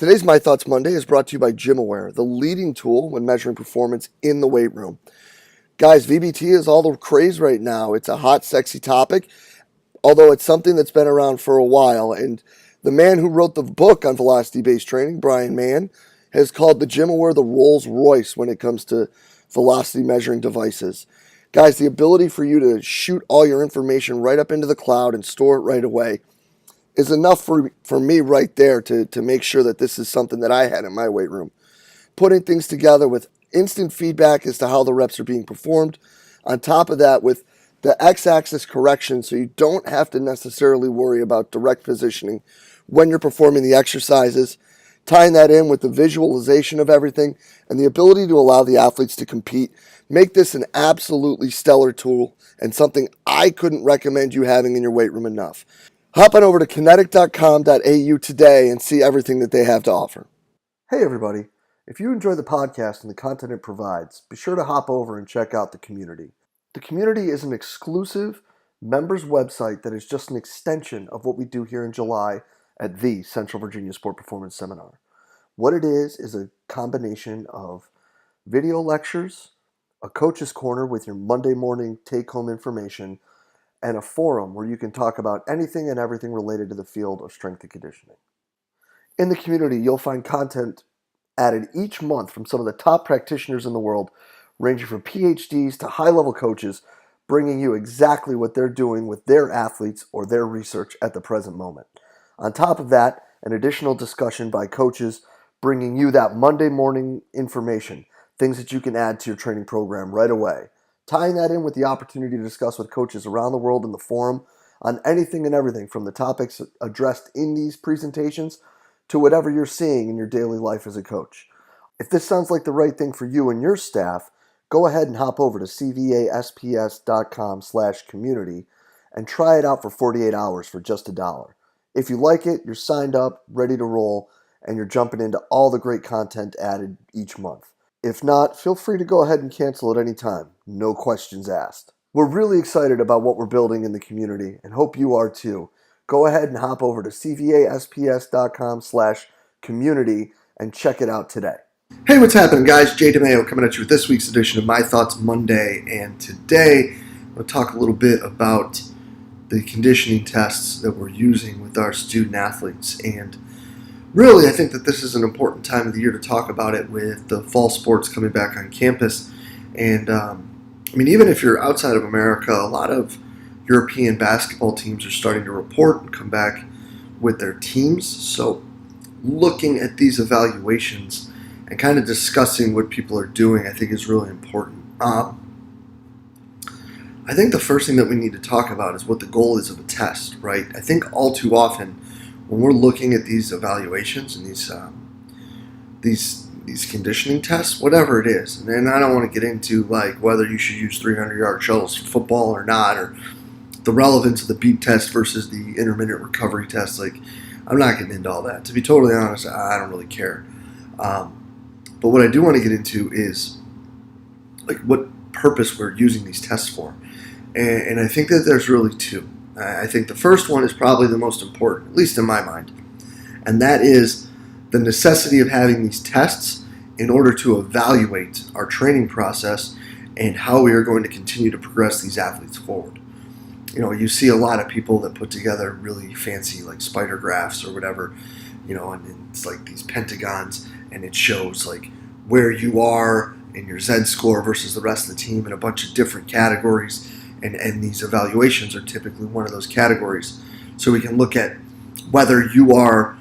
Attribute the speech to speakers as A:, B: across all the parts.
A: Today's My Thoughts Monday is brought to you by GymAware, the leading tool when measuring performance in the weight room. Guys, VBT is all the craze right now. It's a hot, sexy topic, although it's something that's been around for a while. And the man who wrote the book on velocity-based training, Brian Mann, has called the GymAware the Rolls Royce when it comes to velocity measuring devices. Guys, the ability for you to shoot all your information right up into the cloud and store it right away is enough for me right there to make sure that this is something that I had in my weight room. Putting things together with instant feedback as to how the reps are being performed. On top of that, with the x-axis correction, so you don't have to necessarily worry about direct positioning when you're performing the exercises. Tying that in with the visualization of everything and the ability to allow the athletes to compete, make this an absolutely stellar tool and something I couldn't recommend you having in your weight room enough. Hop on over to kinetic.com.au today and see everything that they have to offer. Hey everybody, if you enjoy the podcast and the content it provides, be sure to hop over and check out the community. The community is an exclusive members website that is just an extension of what we do here in July at the Central Virginia Sport Performance Seminar. What it is a combination of video lectures, a coach's corner with your Monday morning take-home information, and a forum where you can talk about anything and everything related to the field of strength and conditioning. In the community, you'll find content added each month from some of the top practitioners in the world, ranging from PhDs to high-level coaches, bringing you exactly what they're doing with their athletes or their research at the present moment. On top of that, an additional discussion by coaches bringing you that Monday morning information, things that you can add to your training program right away. Tying that in with the opportunity to discuss with coaches around the world in the forum on anything and everything from the topics addressed in these presentations to whatever you're seeing in your daily life as a coach. If this sounds like the right thing for you and your staff, go ahead and hop over to cvasps.com/community and try it out for 48 hours for just $1. If you like it, you're signed up, ready to roll, and you're jumping into all the great content added each month. If not, feel free to go ahead and cancel at any time. No questions asked. We're really excited about what we're building in the community and hope you are too. Go ahead and hop over to cvasps.com/community and check it out today. Hey, what's happening, guys? DeMayo coming at you with this week's edition of My Thoughts Monday. And today, I'm going to talk a little bit about the conditioning tests that we're using with our student athletes. And really, I think that this is an important time of the year to talk about it with the fall sports coming back on campus. And, even if you're outside of America, a lot of European basketball teams are starting to report and come back with their teams. So looking at these evaluations and kind of discussing what people are doing, I think is really important. I think the first thing that we need to talk about is what the goal is of a test, right? I think all too often when we're looking at these evaluations and these conditioning tests, whatever it is, and I don't want to get into like whether you should use 300-yard shuttles for football or not, or the relevance of the beep test versus the intermittent recovery test. Like, I'm not getting into all that. To be totally honest, I don't really care. But what I do want to get into is like what purpose we're using these tests for. And I think that there's really two. I think the first one is probably the most important, at least in my mind. And that is the necessity of having these tests in order to evaluate our training process and how we are going to continue to progress these athletes forward. You see a lot of people that put together really fancy like spider graphs or whatever, and it's like these pentagons, and it shows like where you are in your Z score versus the rest of the team in a bunch of different categories, and these evaluations are typically one of those categories. So we can look at whether you are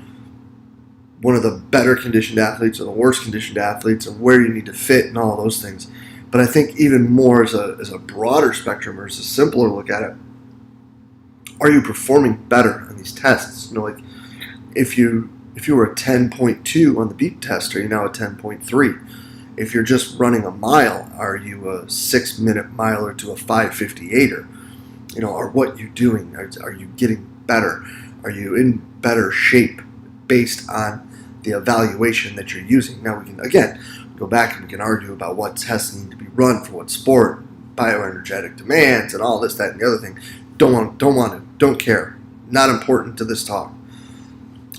A: one of the better conditioned athletes or the worst conditioned athletes and where you need to fit and all those things. But I think even more as a broader spectrum or as a simpler look at it, are you performing better on these tests? Like if you were a 10.2 on the beep test, are you now a 10.3? If you're just running a mile, are you a 6-minute miler to a 5:58er? Are what you're doing? Are you getting better? Are you in better shape based on the evaluation that you're using? Now we can again go back and we can argue about what tests need to be run for what sport, bioenergetic demands, and all this, that, and the other thing. Don't care. Not important to this talk.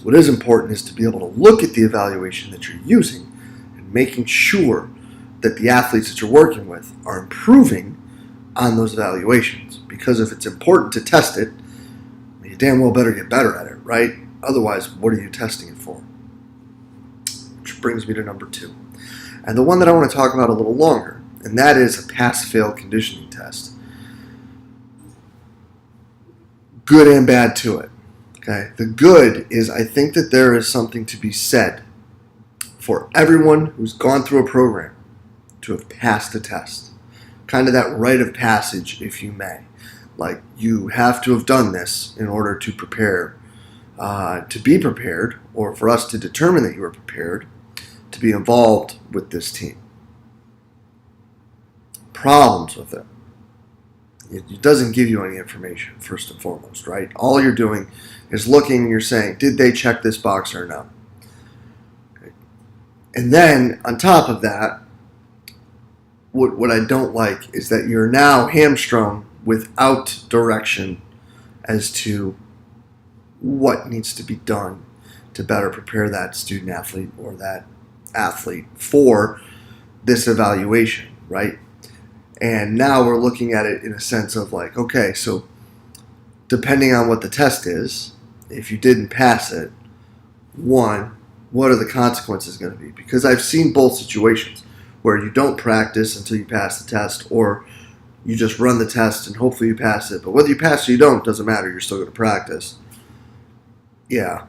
A: What is important is to be able to look at the evaluation that you're using and making sure that the athletes that you're working with are improving on those evaluations. Because if it's important to test it, you damn well better get better at it, right? Otherwise, what are you testing it for? Which brings me to number 2. And the one that I want to talk about a little longer, and that is a pass-fail conditioning test. Good and bad to it. Okay. The good is I think that there is something to be said for everyone who's gone through a program to have passed a test. Kind of that rite of passage, if you may. Like, you have to have done this in order to prepare, to be prepared, or for us to determine that you are prepared to be involved with this team. Problems with it. It doesn't give you any information, first and foremost, right? All you're doing is looking and you're saying, did they check this box or no? Okay. And then, on top of that, what I don't like is that you're now hamstrung without direction as to what needs to be done to better prepare that student athlete or that athlete for this evaluation, right? And now we're looking at it in a sense of like, okay, so depending on what the test is, if you didn't pass it, one, what are the consequences going to be? Because I've seen both situations where you don't practice until you pass the test, or you just run the test and hopefully you pass it. But whether you pass or you don't, doesn't matter. You're still going to practice. Yeah.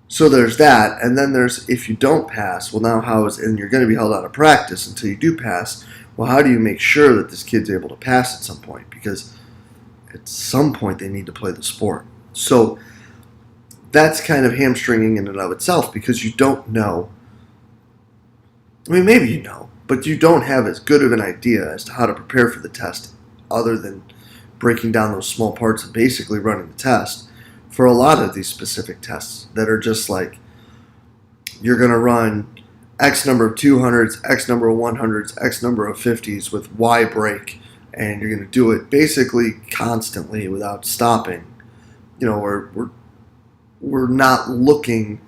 A: So there's that, and then there's if you don't pass, well now and you're going to be held out of practice until you do pass, well how do you make sure that this kid's able to pass at some point? Because at some point they need to play the sport. So that's kind of hamstringing in and of itself because you don't know. I mean, maybe you know, but you don't have as good of an idea as to how to prepare for the test other than breaking down those small parts and basically running the test. For a lot of these specific tests that are just like, you're going to run X number of 200s, X number of 100s, X number of 50s with Y break, and you're going to do it basically constantly without stopping. You know, we're not looking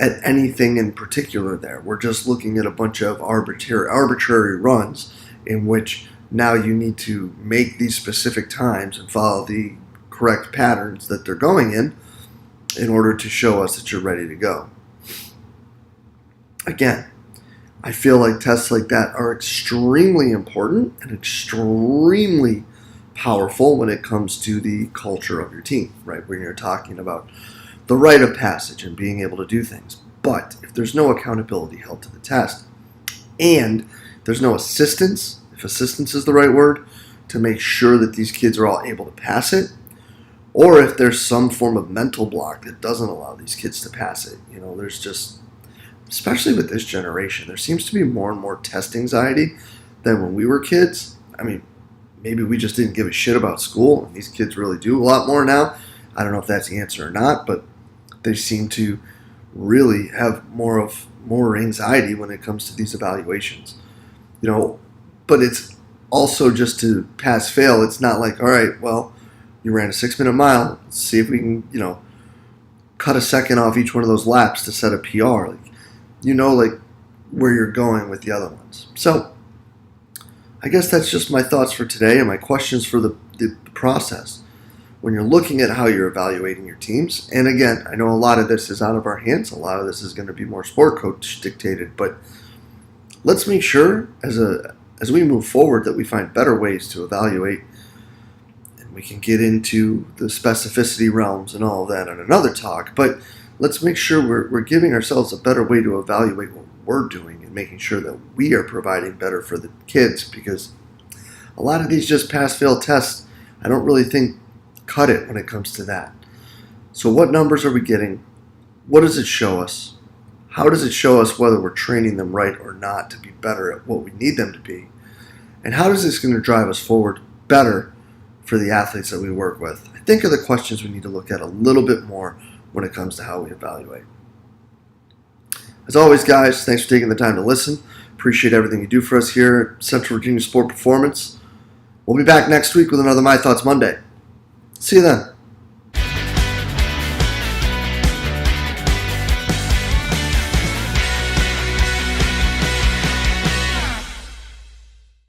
A: at anything in particular there. We're just looking at a bunch of arbitrary runs in which now you need to make these specific times and follow the correct patterns that they're going in order to show us that you're ready to go. Again, I feel like tests like that are extremely important and extremely powerful when it comes to the culture of your team, right? When you're talking about the rite of passage and being able to do things. But if there's no accountability held to the test and there's no assistance, if assistance is the right word, to make sure that these kids are all able to pass it, or if there's some form of mental block that doesn't allow these kids to pass it. You know, there's just, especially with this generation, there seems to be more and more test anxiety than when we were kids. I mean, maybe we just didn't give a shit about school, and these kids really do a lot more now. I don't know if that's the answer or not, but they seem to really have more anxiety when it comes to these evaluations. You know, but it's also just to pass fail. It's not like, all right, well, you ran a 6-minute mile. Let's see if we can, cut a second off each one of those laps to set a PR. Like where you're going with the other ones. So I guess that's just my thoughts for today and my questions for the process. When you're looking at how you're evaluating your teams, and again, I know a lot of this is out of our hands. A lot of this is going to be more sport coach dictated, but let's make sure as we move forward that we find better ways to evaluate. We can get into the specificity realms and all of that on another talk, but let's make sure we're giving ourselves a better way to evaluate what we're doing and making sure that we are providing better for the kids, because a lot of these just pass-fail tests, I don't really think cut it when it comes to that. So what numbers are we getting? What does it show us? How does it show us whether we're training them right or not to be better at what we need them to be? And how is this going to drive us forward better for the athletes that we work with? I think are the questions we need to look at a little bit more when it comes to how we evaluate. As always, guys, thanks for taking the time to listen. Appreciate everything you do for us here at Central Virginia Sport Performance. We'll be back next week with another My Thoughts Monday. See you then.